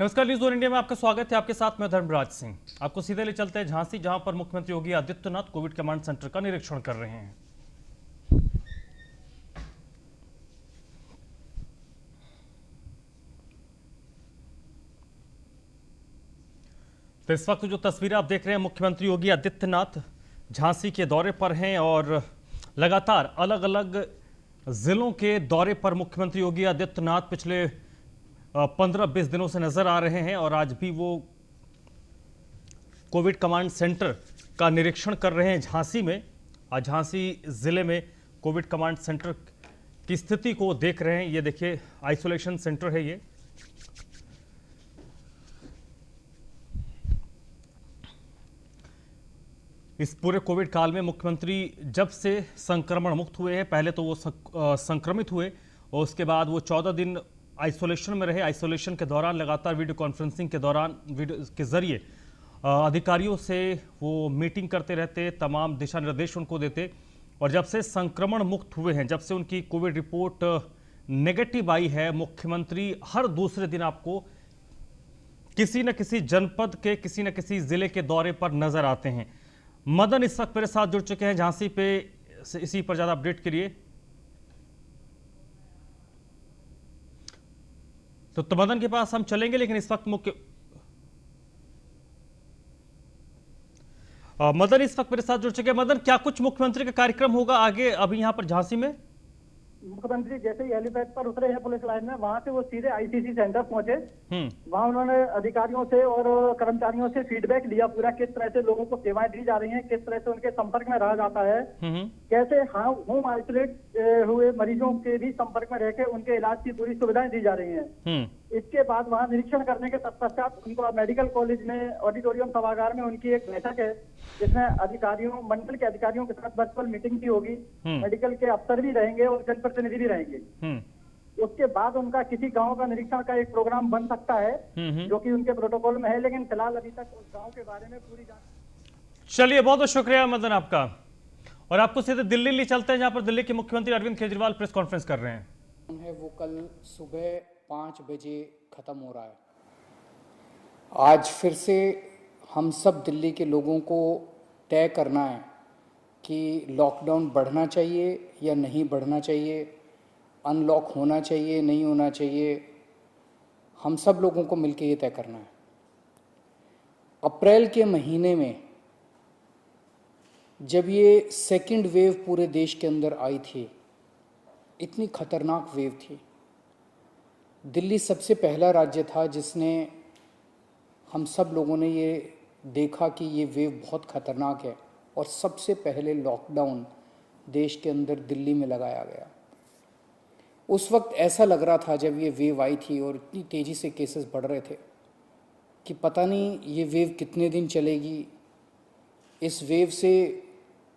नमस्कार, news 1 India में आपका स्वागत है। आपके साथ मैं धर्मराज सिंह। आपको सीधे ले चलते हैं झांसी, जहां पर मुख्यमंत्री Yogi Adityanath Covid command centre का निरीक्षण कर रहे हैं। तो इस वक्त जो तस्वीरें आप देख रहे हैं, मुख्यमंत्री योगी आदित्यनाथ झांसी के दौरे पर हैं और लगातार अलग अलग जिलों के दौरे पर मुख्यमंत्री योगी आदित्यनाथ पिछले 15-20 दिनों से नजर आ रहे हैं और आज भी वो कोविड कमांड सेंटर का निरीक्षण कर रहे हैं झांसी में। आज झांसी जिले में कोविड कमांड सेंटर की स्थिति को देख रहे हैं। ये देखिए, आइसोलेशन सेंटर है ये। इस पूरे कोविड काल में मुख्यमंत्री जब से संक्रमण मुक्त हुए हैं, पहले तो वो संक्रमित हुए और उसके बाद वो 14 दिन आइसोलेशन में रहे। आइसोलेशन के दौरान लगातार वीडियो कॉन्फ्रेंसिंग के दौरान वीडियो के जरिए अधिकारियों से वो मीटिंग करते रहते, तमाम दिशा निर्देश उनको देते। और जब से संक्रमण मुक्त हुए हैं, जब से उनकी कोविड रिपोर्ट नेगेटिव आई है, मुख्यमंत्री हर दूसरे दिन आपको किसी न किसी जनपद के, किसी न किसी जिले के दौरे पर नजर आते हैं। मदन इस वक्त मेरे साथ जुड़ चुके हैं झांसी पे, इसी पर ज्यादा अपडेट के लिए। तो मदन के पास हम चलेंगे, लेकिन इस वक्त मदन इस वक्त मेरे साथ जुड़ चुके हैं। मदन, क्या कुछ मुख्यमंत्री का कार्यक्रम होगा आगे अभी यहाँ पर झांसी में? मुख्यमंत्री जैसे ही हेलीपैड पर उतरे हैं पुलिस लाइन में, वहां से वो सीधे आईसीसी सेंटर पहुंचे। वहां उन्होंने अधिकारियों से और कर्मचारियों से फीडबैक लिया पूरा, किस तरह से लोगों को सेवाएं दी जा रही हैं, किस तरह से उनके संपर्क में रहा जाता है, कैसे होम आइसोलेट हुए मरीजों के भी संपर्क में रहकर उनके इलाज की पूरी सुविधाएं दी जा रही हैं। इसके बाद वहां निरीक्षण करने के तत्पश्चात उनको मेडिकल कॉलेज में ऑडिटोरियम सभागार में उनकी एक बैठक है, जिसमें अधिकारियों, मंडल के अधिकारियों के साथ वर्चुअल मीटिंग भी होगी। मेडिकल के अफसर भी रहेंगे और जनप्रतिनिधि भी रहेंगे। उसके बाद उनका किसी गांव का निरीक्षण का एक प्रोग्राम बन सकता है, जो कि उनके प्रोटोकॉल में है, लेकिन फिलहाल अभी तक उस गांव के बारे में पूरी जानकारी। चलिए, बहुत बहुत शुक्रिया मदन आपका। और आपको सीधे दिल्ली ले चलते हैं, जहां पर दिल्ली के मुख्यमंत्री अरविंद केजरीवाल प्रेस कॉन्फ्रेंस कर रहे हैं। वो कल सुबह 5 बजे खत्म हो रहा है। आज फिर से हम सब दिल्ली के लोगों को तय करना है कि लॉकडाउन बढ़ना चाहिए या नहीं बढ़ना चाहिए, अनलॉक होना चाहिए नहीं होना चाहिए। हम सब लोगों को मिलकर ये तय करना है। अप्रैल के महीने में जब ये सेकंड वेव पूरे देश के अंदर आई थी, इतनी खतरनाक वेव थी, दिल्ली सबसे पहला राज्य था जिसने, हम सब लोगों ने ये देखा कि ये वेव बहुत खतरनाक है और सबसे पहले लॉकडाउन देश के अंदर दिल्ली में लगाया गया। उस वक्त ऐसा लग रहा था जब ये वेव आई थी और इतनी तेज़ी से केसेस बढ़ रहे थे कि पता नहीं ये वेव कितने दिन चलेगी, इस वेव से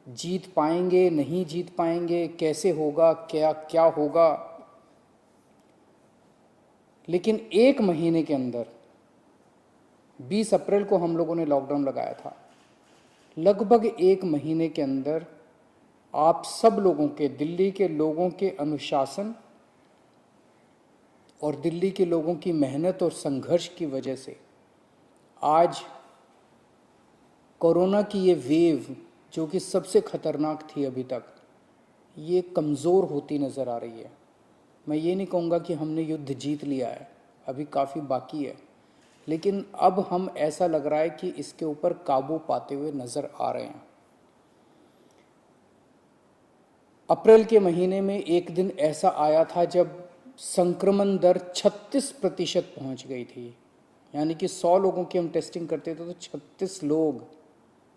जीत पाएंगे नहीं जीत पाएंगे, कैसे होगा, क्या क्या होगा। लेकिन एक महीने के अंदर 20 अप्रैल को हम लोगों ने लॉकडाउन लगाया था। लगभग एक महीने के अंदर आप सब लोगों के, दिल्ली के लोगों के अनुशासन और दिल्ली के लोगों की मेहनत और संघर्ष की वजह से आज कोरोना की ये वेव, जो कि सबसे खतरनाक थी अभी तक, ये कमज़ोर होती नज़र आ रही है। मैं ये नहीं कहूँगा कि हमने युद्ध जीत लिया है, अभी काफ़ी बाकी है, लेकिन अब हम, ऐसा लग रहा है कि इसके ऊपर काबू पाते हुए नज़र आ रहे हैं। अप्रैल के महीने में एक दिन ऐसा आया था जब संक्रमण दर 36% पहुँच गई थी। यानी कि 100 लोगों की हम टेस्टिंग करते थे तो 36 लोग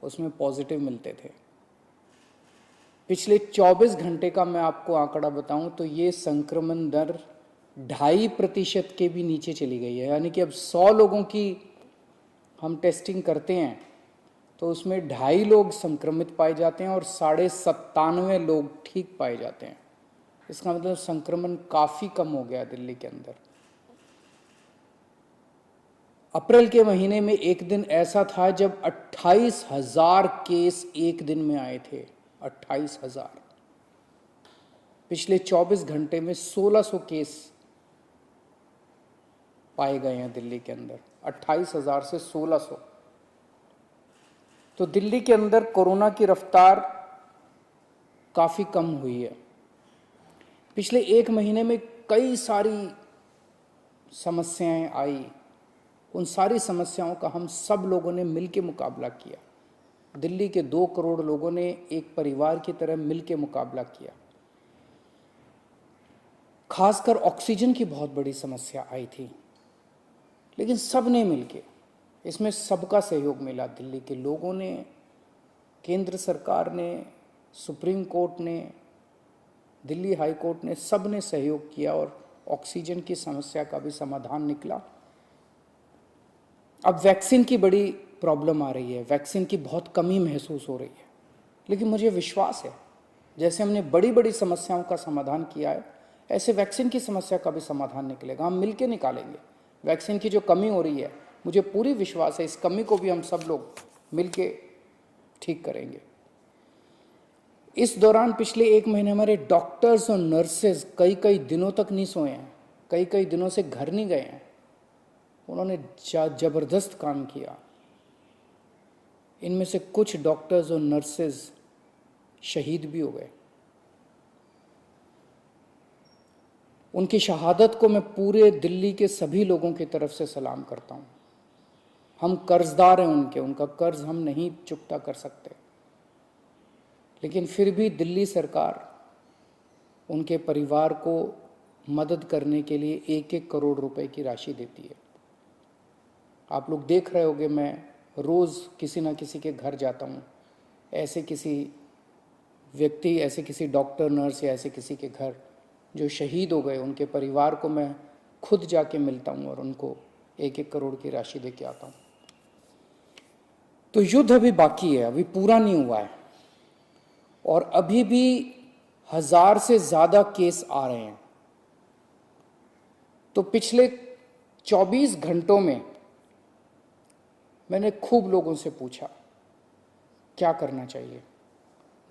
उसमें पॉजिटिव मिलते थे। पिछले 24 घंटे का मैं आपको आंकड़ा बताऊं तो ये संक्रमण दर 2.5% के भी नीचे चली गई है। यानी कि अब 100 लोगों की हम टेस्टिंग करते हैं तो उसमें 2.5 लोग संक्रमित पाए जाते हैं और 97.5 लोग ठीक पाए जाते हैं। इसका मतलब संक्रमण काफ़ी कम हो गया दिल्ली के अंदर। अप्रैल के महीने में एक दिन ऐसा था जब 28,000 केस एक दिन में आए थे। 28,000। पिछले 24 घंटे में 1600 केस पाए गए हैं दिल्ली के अंदर, 28,000 से 1600। तो दिल्ली के अंदर कोरोना की रफ्तार काफ़ी कम हुई है। पिछले 1 महीने में कई सारी समस्याएं आई, उन सारी समस्याओं का हम सब लोगों ने मिलकर मुकाबला किया। दिल्ली के 2 करोड़ लोगों ने एक परिवार की तरह मिलकर मुकाबला किया। खासकर ऑक्सीजन की बहुत बड़ी समस्या आई थी, लेकिन सब ने मिलके, इसमें सबका सहयोग मिला। दिल्ली के लोगों ने, केंद्र सरकार ने, सुप्रीम कोर्ट ने, दिल्ली हाई कोर्ट ने, सब ने सहयोग किया और ऑक्सीजन की समस्या का भी समाधान निकला। अब वैक्सीन की बड़ी प्रॉब्लम आ रही है, वैक्सीन की बहुत कमी महसूस हो रही है, लेकिन मुझे विश्वास है जैसे हमने बड़ी बड़ी समस्याओं का समाधान किया है, ऐसे वैक्सीन की समस्या का भी समाधान निकलेगा। हम मिलके निकालेंगे। वैक्सीन की जो कमी हो रही है, मुझे पूरी विश्वास है इस कमी को भी हम सब लोग मिलके ठीक करेंगे। इस दौरान पिछले 1 महीने हमारे डॉक्टर्स और नर्सेज कई दिनों तक नहीं सोए हैं, कई दिनों से घर नहीं गए हैं। उन्होंने जबरदस्त काम किया। इनमें से कुछ डॉक्टर्स और नर्सेज शहीद भी हो गए। उनकी शहादत को मैं पूरे दिल्ली के सभी लोगों की तरफ से सलाम करता हूं। हम कर्जदार हैं उनके, उनका कर्ज हम नहीं चुकता कर सकते, लेकिन फिर भी दिल्ली सरकार उनके परिवार को मदद करने के लिए 1-1 करोड़ रुपए की राशि देती है। आप लोग देख रहे होंगे, मैं रोज़ किसी ना किसी के घर जाता हूँ, ऐसे किसी व्यक्ति, ऐसे किसी डॉक्टर, नर्स या ऐसे किसी के घर जो शहीद हो गए, उनके परिवार को मैं खुद जाके मिलता हूँ और उनको 1-1 करोड़ की राशि दे के आता हूँ। तो युद्ध अभी बाकी है, अभी पूरा नहीं हुआ है और अभी भी 1000 से ज़्यादा केस आ रहे हैं। तो पिछले 24 घंटों में मैंने खूब लोगों से पूछा क्या करना चाहिए।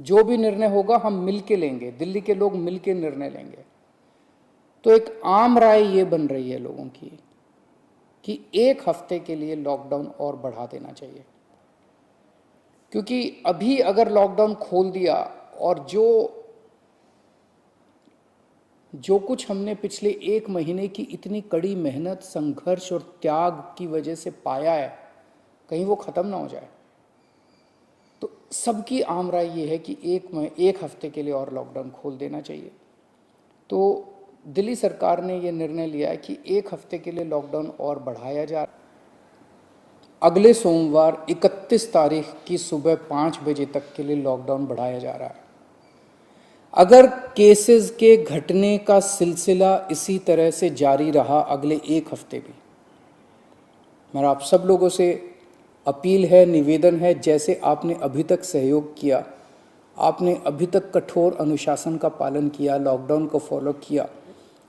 जो भी निर्णय होगा हम मिलके लेंगे, दिल्ली के लोग मिलके निर्णय लेंगे। तो एक आम राय ये बन रही है लोगों की कि 1 हफ्ते के लिए लॉकडाउन और बढ़ा देना चाहिए, क्योंकि अभी अगर लॉकडाउन खोल दिया और जो कुछ हमने पिछले 1 महीने की इतनी कड़ी मेहनत, संघर्ष और त्याग की वजह से पाया है, कहीं वो ख़त्म ना हो जाए। तो सबकी आम राय ये है कि 1 हफ्ते के लिए और लॉकडाउन खोल देना चाहिए। तो दिल्ली सरकार ने ये निर्णय लिया है कि 1 हफ्ते के लिए लॉकडाउन और बढ़ाया जा। अगले सोमवार 31 तारीख की सुबह 5 बजे तक के लिए लॉकडाउन बढ़ाया जा रहा है। अगर केसेस के घटने का सिलसिला इसी तरह से जारी रहा अगले 1 हफ्ते भी, मेरा आप सब लोगों से अपील है, निवेदन है, जैसे आपने अभी तक सहयोग किया, आपने अभी तक कठोर अनुशासन का पालन किया, लॉकडाउन को फॉलो किया,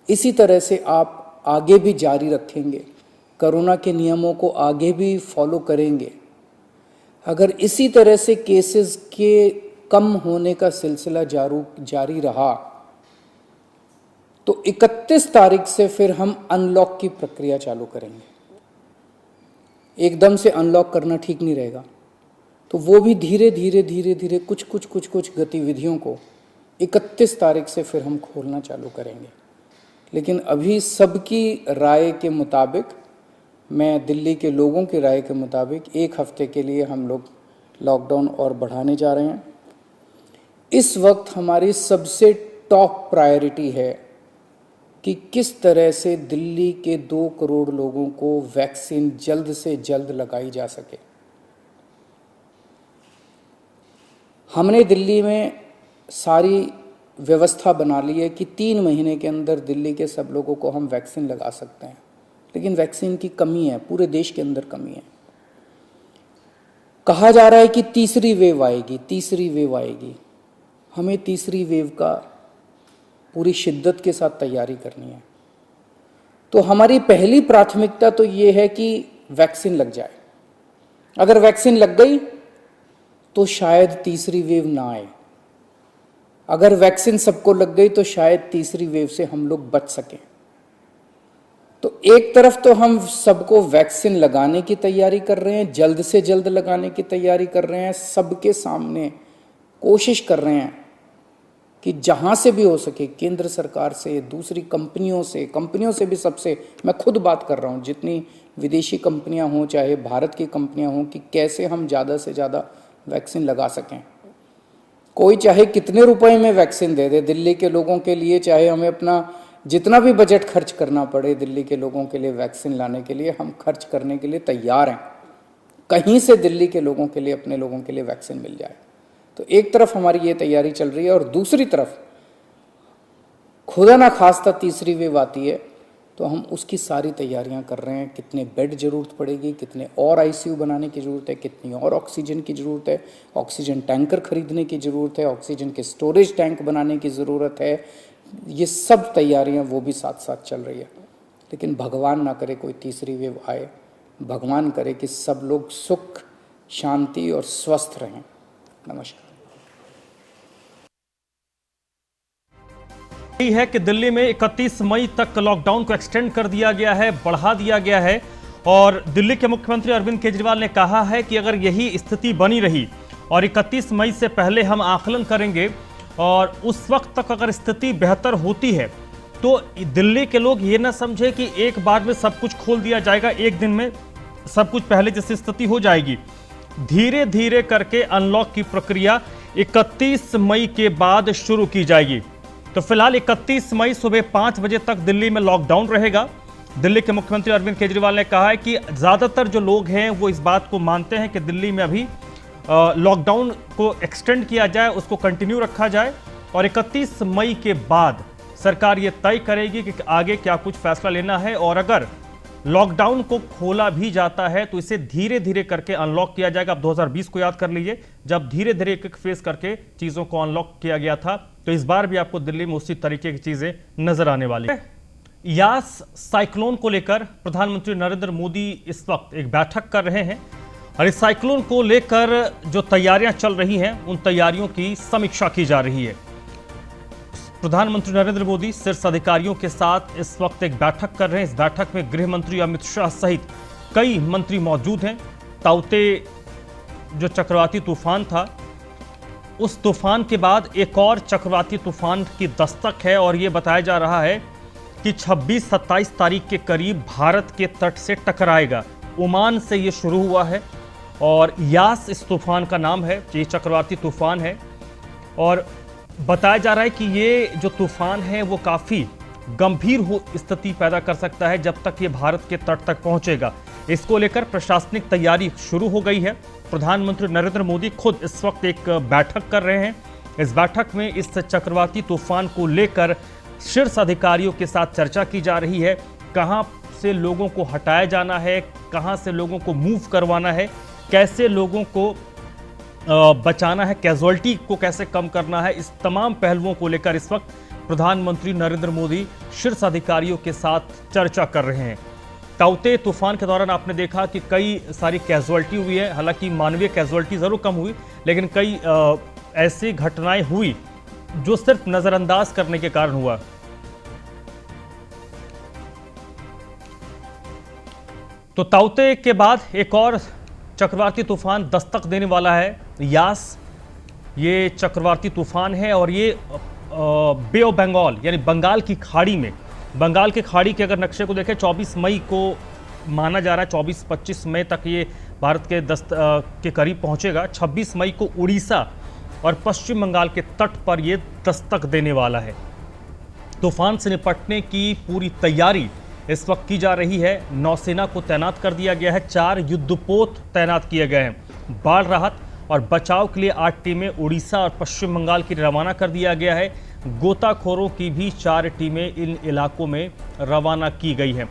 इसी तरह से आप आगे भी जारी रखेंगे, कोरोना के नियमों को आगे भी फॉलो करेंगे। अगर इसी तरह से केसेस के कम होने का सिलसिला जारी रहा तो 31 तारीख से फिर हम अनलॉक की प्रक्रिया चालू करेंगे। एकदम से अनलॉक करना ठीक नहीं रहेगा, तो वो भी धीरे धीरे कुछ गतिविधियों को 31 तारीख से फिर हम खोलना चालू करेंगे। लेकिन अभी सबकी राय के मुताबिक, मैं दिल्ली के लोगों की राय के मुताबिक 1 हफ्ते के लिए हम लोग लॉकडाउन और बढ़ाने जा रहे हैं। इस वक्त हमारी सबसे टॉप प्रायोरिटी है कि किस तरह से दिल्ली के 2 करोड़ लोगों को वैक्सीन जल्द से जल्द लगाई जा सके। हमने दिल्ली में सारी व्यवस्था बना ली है कि 3 महीने के अंदर दिल्ली के सब लोगों को हम वैक्सीन लगा सकते हैं, लेकिन वैक्सीन की कमी है, पूरे देश के अंदर कमी है। कहा जा रहा है कि तीसरी वेव आएगी। हमें तीसरी वेव का पूरी शिद्दत के साथ तैयारी करनी है। तो हमारी पहली प्राथमिकता तो ये है कि वैक्सीन लग जाए। अगर वैक्सीन लग गई तो शायद तीसरी वेव ना आए। अगर वैक्सीन सबको लग गई तो शायद तीसरी वेव से हम लोग बच सकें। तो एक तरफ तो हम सबको वैक्सीन लगाने की तैयारी कर रहे हैं, जल्द से जल्द लगाने की तैयारी कर रहे हैं, सबके सामने कोशिश कर रहे हैं कि जहाँ से भी हो सके, केंद्र सरकार से, दूसरी कंपनियों से भी, सबसे मैं खुद बात कर रहा हूँ, जितनी विदेशी कंपनियाँ हों चाहे भारत की कंपनियाँ हों, कि कैसे हम ज़्यादा से ज़्यादा वैक्सीन लगा सकें। कोई चाहे कितने रुपए में वैक्सीन दे दे दिल्ली के लोगों के लिए, चाहे हमें अपना जितना भी बजट खर्च करना पड़े दिल्ली के लोगों के लिए वैक्सीन लाने के लिए, हम खर्च करने के लिए तैयार हैं। कहीं से दिल्ली के लोगों के लिए, अपने लोगों के लिए वैक्सीन मिल जाए। तो एक तरफ हमारी ये तैयारी चल रही है और दूसरी तरफ खुदा ना खास्ता तीसरी वेव आती है तो हम उसकी सारी तैयारियां कर रहे हैं। कितने बेड जरूरत पड़ेगी, कितने और आईसीयू बनाने की ज़रूरत है, कितनी और ऑक्सीजन की ज़रूरत है, ऑक्सीजन टैंकर खरीदने की ज़रूरत है, ऑक्सीजन के स्टोरेज टैंक बनाने की ज़रूरत है। ये सब तैयारियां वो भी साथ साथ चल रही है। लेकिन भगवान ना करे कोई तीसरी वेव आए, भगवान करे कि सब लोग सुख शांति और स्वस्थ रहें। नमस्कार। यही है कि दिल्ली में 31 मई तक लॉकडाउन को एक्सटेंड कर दिया गया है, बढ़ा दिया गया है। और दिल्ली के मुख्यमंत्री अरविंद केजरीवाल ने कहा है कि अगर यही स्थिति बनी रही और 31 मई से पहले हम आकलन करेंगे और उस वक्त तक अगर स्थिति बेहतर होती है तो दिल्ली के लोग ये ना समझे कि एक बार में सब कुछ खोल दिया जाएगा, एक दिन में सब कुछ पहले जैसी स्थिति हो जाएगी। धीरे धीरे करके अनलॉक की प्रक्रिया 31 मई के बाद शुरू की जाएगी। तो फिलहाल 31 मई सुबह 5 बजे तक दिल्ली में लॉकडाउन रहेगा। दिल्ली के मुख्यमंत्री अरविंद केजरीवाल ने कहा है कि ज्यादातर जो लोग हैं वो इस बात को मानते हैं कि दिल्ली में अभी लॉकडाउन को एक्सटेंड किया जाए, उसको कंटिन्यू रखा जाए और 31 मई के बाद सरकार ये तय करेगी कि आगे क्या कुछ फैसला लेना है। और अगर लॉकडाउन को खोला भी जाता है तो इसे धीरे धीरे करके अनलॉक किया जाएगा। अब 2020 को याद कर लीजिए, जब धीरे धीरे एक फेस करके चीजों को अनलॉक किया गया था, तो इस बार भी आपको दिल्ली में उसी तरीके की चीजें नजर आने वाली है। यास साइक्लोन को लेकर प्रधानमंत्री नरेंद्र मोदी इस वक्त एक बैठक कर रहे हैं और इस साइक्लोन को लेकर जो तैयारियां चल रही हैं उन तैयारियों की समीक्षा की जा रही है। प्रधानमंत्री नरेंद्र मोदी शीर्ष अधिकारियों के साथ इस वक्त एक बैठक कर रहे हैं। इस बैठक में गृह मंत्री अमित शाह सहित कई मंत्री मौजूद हैं। ताउते जो चक्रवाती तूफान था, उस तूफान के बाद एक और चक्रवाती तूफान की दस्तक है और यह बताया जा रहा है कि 26-27 तारीख के करीब भारत के तट से टकराएगा। ओमान से यह शुरू हुआ है और यास इस तूफान का नाम है। ये चक्रवाती तूफान है और बताया जा रहा है कि ये जो तूफान है वो काफ़ी गंभीर स्थिति पैदा कर सकता है जब तक ये भारत के तट तक पहुंचेगा। इसको लेकर प्रशासनिक तैयारी शुरू हो गई है। प्रधानमंत्री नरेंद्र मोदी खुद इस वक्त एक बैठक कर रहे हैं। इस बैठक में इस चक्रवाती तूफान को लेकर शीर्ष अधिकारियों के साथ चर्चा की जा रही है। कहां से लोगों को हटाया जाना है, कहां से लोगों को मूव करवाना है, कैसे लोगों को बचाना है, कैजुअल्टी को कैसे कम करना है, इस तमाम पहलुओं को लेकर इस वक्त प्रधानमंत्री नरेंद्र मोदी शीर्ष अधिकारियों के साथ चर्चा कर रहे हैं। ताउते तूफान के दौरान आपने देखा कि कई सारी कैजुअल्टी हुई है। हालांकि मानवीय कैजुअल्टी जरूर कम हुई, लेकिन कई ऐसी घटनाएं हुई जो सिर्फ नजरअंदाज करने के कारण हुआ। तो ताउते के बाद एक और चक्रवाती तूफान दस्तक देने वाला है, यास। ये चक्रवाती तूफान है और ये बे ऑफ बंगाल यानी बंगाल की खाड़ी में, बंगाल की खाड़ी के अगर नक्शे को देखें 24 मई को माना जा रहा है, 24-25 मई तक ये भारत के करीब पहुंचेगा। 26 मई को उड़ीसा और पश्चिम बंगाल के तट पर ये दस्तक देने वाला है। तूफान से निपटने की पूरी तैयारी इस वक्त की जा रही है। नौसेना को तैनात कर दिया गया है, 4 युद्धपोत तैनात किए गए हैं। बाढ़ राहत और बचाव के लिए 8 टीमें उड़ीसा और पश्चिम बंगाल की रवाना कर दिया गया है। गोताखोरों की भी 4 टीमें इन इलाकों में रवाना की गई हैं।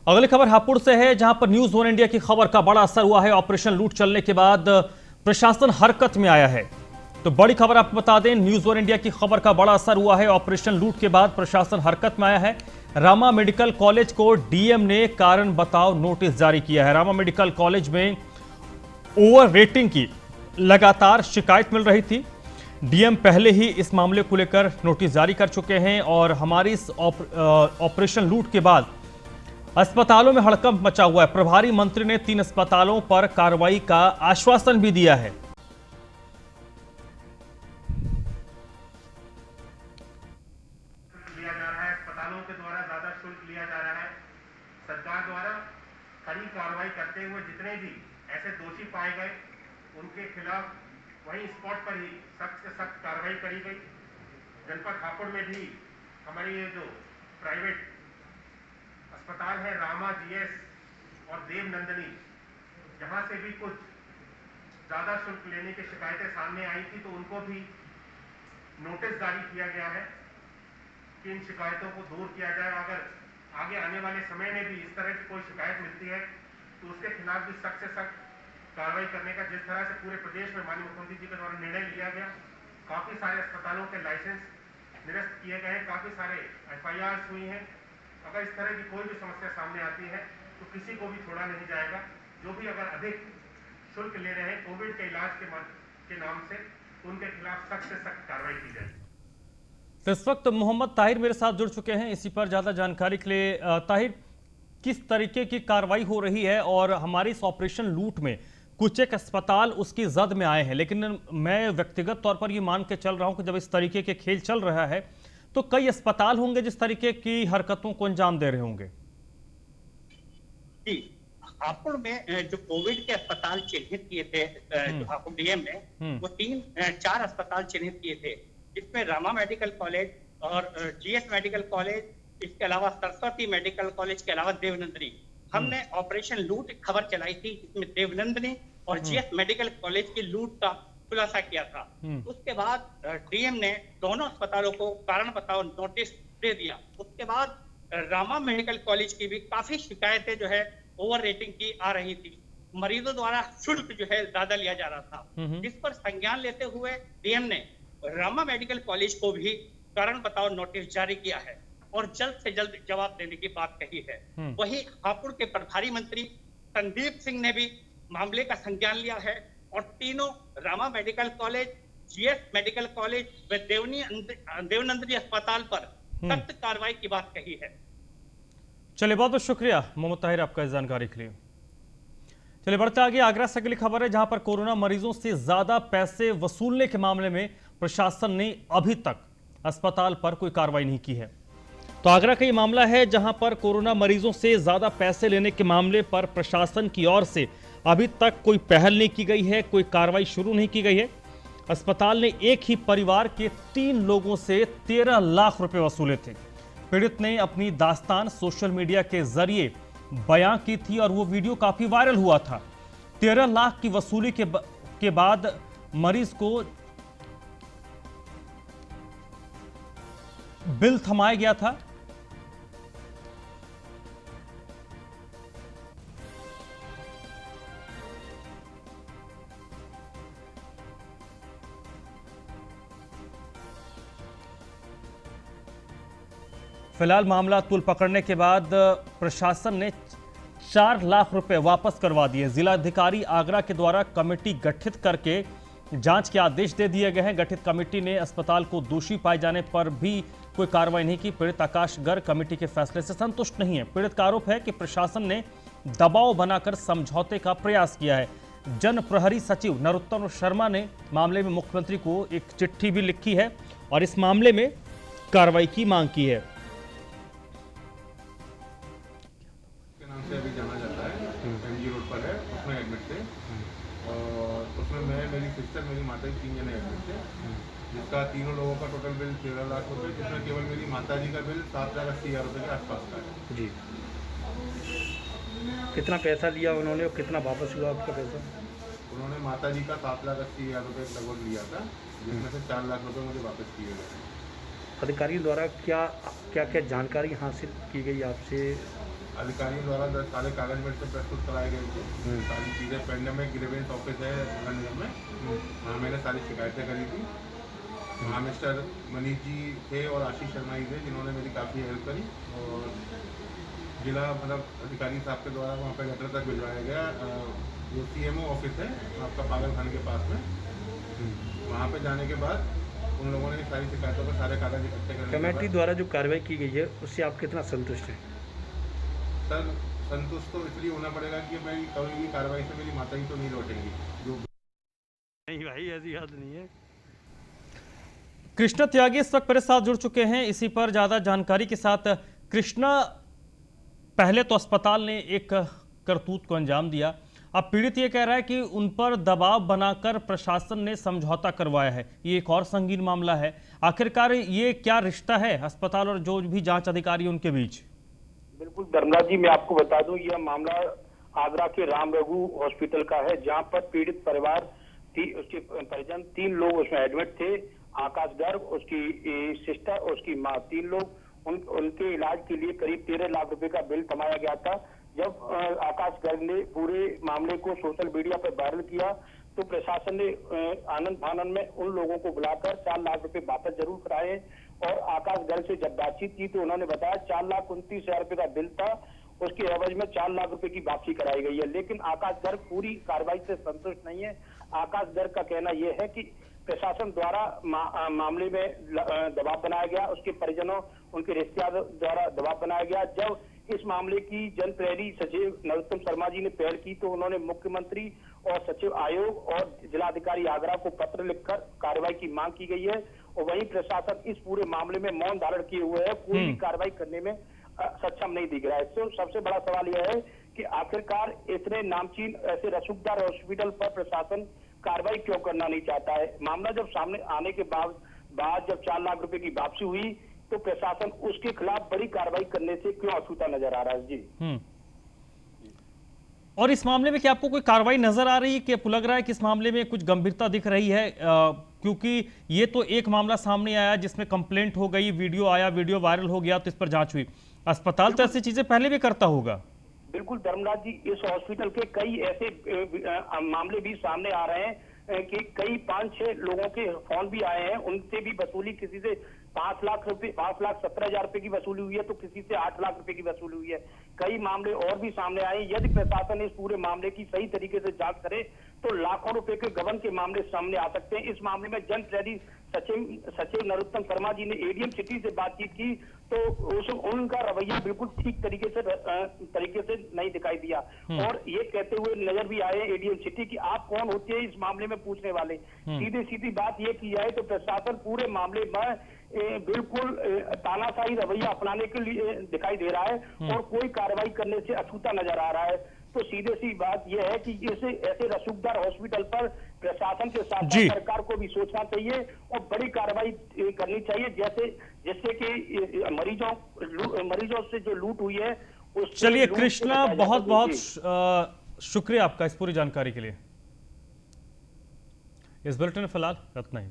अगली खबर हापुड़ से है, जहां पर न्यूज वन इंडिया की खबर का बड़ा असर हुआ है। ऑपरेशन लूट चलने के बाद प्रशासन हरकत में आया है। तो बड़ी खबर आपको बता दें, न्यूज वन इंडिया की खबर का बड़ा असर हुआ है। ऑपरेशन लूट के बाद प्रशासन हरकत में आया है। रामा मेडिकल कॉलेज को डीएम ने कारण बताओ नोटिस जारी किया है। रामा मेडिकल कॉलेज में ओवर रेटिंग की लगातार शिकायत मिल रही थी। डीएम पहले ही इस मामले को लेकर नोटिस जारी कर चुके हैं और हमारी इस ऑपरेशन लूट के बाद अस्पतालों में हड़कंप मचा हुआ है। प्रभारी मंत्री ने 3 अस्पतालों पर कार्रवाई का आश्वासन भी दिया है। लिया जा रहा है, अस्पतालों के द्वारा ज्यादा शुल्क लिया जा रहा है। सरकार द्वारा कड़ी कार्रवाई करते हुए जितने भी ऐसे दोषी पाए गए उनके खिलाफ वहीं स्पॉट पर ही सख्त से सख्त कार्रवाई करी गई। जनपद हापुड़ में भी हमारी ये जो प्राइवेट अस्पताल है रामा जीएस और देव नंदिनी, जहां से भी कुछ ज्यादा शुल्क लेने की शिकायतें सामने आई थी तो उनको भी नोटिस जारी किया गया है कि इन शिकायतों को दूर किया जाए। अगर आगे आने वाले समय में भी इस तरह की कोई शिकायत मिलती है तो उसके खिलाफ भी सख्त से सख्त कार्रवाई करने का जिस तरह से पूरे प्रदेश में माननीय मुख्यमंत्री जी के द्वारा निर्णय लिया गया, काफी सारे अस्पतालों के लाइसेंस निरस्त किए गए, काफी सारे FIRs हुई हैं। अगर इस तरह की कोई भी समस्या सामने आती है तो किसी को भी छोड़ा नहीं जाएगा। जो भी अगर अधिक शुल्क ले रहे हैं कोविड के इलाज के नाम से, उनके खिलाफ सख्त से सख्त कार्रवाई की जाएगी। तो इस वक्त मोहम्मद ताहिर मेरे साथ जुड़ चुके हैं इसी पर ज्यादा जानकारी के लिए। ताहिर, किस तरीके की कार्रवाई हो रही है और हमारी इस ऑपरेशन लूट में कुछ एक अस्पताल उसकी जद में आए हैं, लेकिन मैं व्यक्तिगत तौर पर ये मान के चल रहा हूं कि जब इस तरीके के खेल चल रहा है तो कई अस्पताल होंगे जिस तरीके की हरकतों को अंजाम दे रहे होंगे। जी, हापुड़ में जो कोविड के अस्पताल चिन्हित किए थे हापुड़ डीएम ने, वो 4 अस्पताल चिन्हित किए थे, जिसमें रामा मेडिकल कॉलेज और जीएस मेडिकल कॉलेज, इसके अलावा सरस्वती मेडिकल कॉलेज के अलावा देवनंदिनी। हमने ऑपरेशन लूट खबर चलाई थी जिसमें देवनंदिनी और जीएस मेडिकल कॉलेज की लूट का खुलासा किया था। उसके बाद डीएम ने दोनों अस्पतालों को कारण बताओ नोटिस दे दिया। उसके बाद रामा मेडिकल कॉलेज की भी काफी शिकायतें जो है ओवर रेटिंग की आ रही थी, मरीजों द्वारा शुल्क जो है ज्यादा लिया जा रहा था, जिस पर संज्ञान लेते हुए डीएम ने रामा मेडिकल कॉलेज को भी कारण बताओ नोटिस जारी किया है और जल्द से जल्द जवाब देने की बात कही है। वहीं हापुड़ के प्रभारी मंत्री संदीप सिंह ने भी मामले का संज्ञान लिया है और तीनों Rama medical college, GS medical college व देवनंदिनी अस्पताल पर सख्त कार्रवाई की बात कही है। चलिए, बहुत बहुत शुक्रिया मोहम्मद ताहिर आपका इस जानकारी के लिए। चलिए बढ़ते आगे। आगरा से अगली खबर है जहां पर कोरोना मरीजों से ज्यादा पैसे वसूलने के मामले में प्रशासन ने अभी तक अस्पताल पर कोई कार्रवाई नहीं की है। तो आगरा का ये मामला है जहां पर कोरोना मरीजों से ज्यादा पैसे लेने के मामले पर प्रशासन की ओर से अभी तक कोई पहल नहीं की गई है, कोई कार्रवाई शुरू नहीं की गई है। अस्पताल ने एक ही परिवार के 3 लोगों से 13 लाख रुपए वसूले थे। पीड़ित ने अपनी दास्तान सोशल मीडिया के जरिए बयां की थी और वो वीडियो काफी वायरल हुआ था। 13 लाख की वसूली के बाद मरीज को बिल थमाया गया था। फिलहाल मामला तूल पकड़ने के बाद प्रशासन ने 4 लाख रुपए वापस करवा दिए। जिलाधिकारी आगरा के द्वारा कमेटी गठित करके जांच के आदेश दे दिए गए हैं। गठित कमेटी ने अस्पताल को दोषी पाए जाने पर भी कोई कार्रवाई नहीं की। पीड़ित आकाश गर्ग कमेटी के फैसले से संतुष्ट नहीं है। पीड़ित का आरोप है कि प्रशासन ने दबाव बनाकर समझौते का प्रयास किया है। जन प्रहरी सचिव नरोत्तम शर्मा ने मामले में मुख्यमंत्री को एक चिट्ठी भी लिखी है और इस मामले में कार्रवाई की मांग की है। से अभी जाना जाता है, MG रोड पर है, उसमें एडमिट थे और उसमें मैं, मेरी सिस्टर, मेरी माता जी 3 जने एडमिट थे, जिसका तीनों लोगों का टोटल बिल 13 लाख रुपए, जिसमें केवल मेरी माता जी का बिल 7,80,000 रुपये के आसपास का है। जी, कितना पैसा लिया उन्होंने और कितना वापस हुआ आपका पैसा? उन्होंने माता जी का 7,80,000 रुपये लगभग लिया था, जिसमें से 4 लाख रुपये मुझे वापस किए गए। अधिकारियों द्वारा क्या क्या जानकारी हासिल की गई आपसे? अधिकारियों द्वारा सारे कागज मेरे से प्रस्तुत कराए गए थे। सारी चीज़ें पेंड में ग्रीवेंस ऑफिस है नगर निगम में, वहाँ मैंने सारी शिकायतें करी थी। वहाँ मिस्टर मनीष जी थे और आशीष शर्मा जी थे जिन्होंने मेरी काफ़ी हेल्प करी और जिला अधिकारी साहब के द्वारा वहाँ पर लेटर तक भिजवाया गया। जो CMO ऑफिस है आपका पागल खाने के पास में, वहाँ पे जाने के बाद उन लोगों ने सारी शिकायतों पर सारे कागज इकट्ठे करने के कमेटी बाद द्वारा जो कार्रवाई की गई है उससे आप कितना संतुष्ट हैं? सर संतुष्ट तो इसलिए होना पड़ेगा कि भाई कभी भी कार्रवाई से मेरी माता ही तो नहीं लौटेंगी जो नहीं भाई, ऐसी बात नहीं है। कृष्णा त्यागी इस वक्त मेरे साथ जुड़ चुके हैं। इसी पर ज्यादा जानकारी के साथ कृष्णा, पहले तो अस्पताल ने एक करतूत को अंजाम दिया, अब पीड़ित ये कह रहा है कि उन पर दबाव बनाकर प्रशासन ने समझौता करवाया है। ये एक और संगीन मामला है। आखिरकार ये क्या रिश्ता है अस्पताल और जो भी जांच अधिकारी उनके बीच? बिल्कुल धर्मराज जी, मैं आपको बता दूं, यह मामला आगरा के राम रघु हॉस्पिटल का है, जहां पर पीड़ित परिवार उसके परिजन 3 लोग उसमें एडमिट थे। आकाश गर्ग, उसकी सिस्टर, उसकी माँ, 3 लोग उनके इलाज के लिए करीब 13 लाख रुपए का बिल थमाया गया था। जब आकाश गर्ग ने पूरे मामले को सोशल मीडिया पर वायरल किया तो प्रशासन ने आनंद फानन में उन लोगों को बुलाकर 4 लाख रुपए वापस जरूर कराए। और आकाश गर्ग से जब बातचीत की तो उन्होंने बताया 4,29,000 रुपए का बिल था, उसके एवज में 4 लाख रुपए की वापसी कराई गई है। लेकिन आकाश गर्ग पूरी कार्रवाई से संतुष्ट नहीं है। आकाश गर्ग का कहना यह है कि प्रशासन द्वारा मामले में दबाव बनाया गया, उसके परिजनों, उनके रिश्तेदारों द्वारा दबाव बनाया गया। जब इस मामले की जनप्रहरी सचिव नरोत्तम शर्मा जी ने पहल की तो उन्होंने मुख्यमंत्री और सचिव आयोग और जिलाधिकारी आगरा को पत्र लिखकर कार्रवाई की मांग की गई है। और वहीं प्रशासन इस पूरे मामले में मौन धारण किए हुए है, कोई भी कार्रवाई करने में सक्षम नहीं दिख रहा है। तो सबसे बड़ा सवाल यह है कि आखिरकार इतने नामचीन ऐसे रसूखदार हॉस्पिटल पर प्रशासन कार्रवाई क्यों करना नहीं चाहता है। मामला जब सामने आने के बाद जब 4 लाख रुपए की वापसी हुई तो प्रशासन उसके खिलाफ बड़ी कार्रवाई करने से क्यों अछूता नजर आ रहा है? जी। और इस मामले में क्या आपको कोई कार्रवाई नजर आ रही है कि आपको लग रहा है कि इस मामले में कुछ गंभीरता दिख रही है? क्योंकि ये तो एक मामला सामने आया जिसमें कंप्लेंट हो गई, वीडियो आया, वीडियो वायरल हो गया तो इस पर जांच हुई। अस्पताल तो ऐसी चीजें पहले भी करता होगा। बिल्कुल धर्मराज जी, इस हॉस्पिटल के कई ऐसे मामले भी सामने आ रहे हैं कि कई 5-6 लोगों के फोन भी आए हैं, उनसे भी वसूली, किसी से 5,17,000 रुपए की वसूली हुई है तो किसी से 8 लाख रुपए की वसूली हुई है। कई मामले और भी सामने आए। यदि प्रशासन इस पूरे मामले की सही तरीके से जांच करे तो लाखों रुपए के गबन के मामले सामने आ सकते हैं। इस मामले में जनप्रहरी सचिव नरोत्तम शर्मा जी ने एडीएम सिटी से बातचीत की तो उनका रवैया बिल्कुल ठीक तरीके से नहीं दिखाई दिया। और ये कहते हुए नजर भी आए एडीएम सिटी की आप कौन होते हैं इस मामले में पूछने वाले। सीधी बात ये की जाए तो प्रशासन पूरे मामले में बिल्कुल तानाशाही रवैया अपनाने के लिए दिखाई दे रहा है और कोई कार्रवाई करने से अछूता नजर आ रहा है। तो सीधे सी बात यह है कि ऐसे रसूखदार हॉस्पिटल पर प्रशासन के साथ सरकार को भी सोचना चाहिए और बड़ी कार्रवाई करनी चाहिए, जिससे कि मरीजों से जो लूट हुई है। चलिए कृष्णा, बहुत बहुत शुक्रिया आपका इस पूरी जानकारी के लिए। इस बुलेटिन में फिलहाल इतना ही।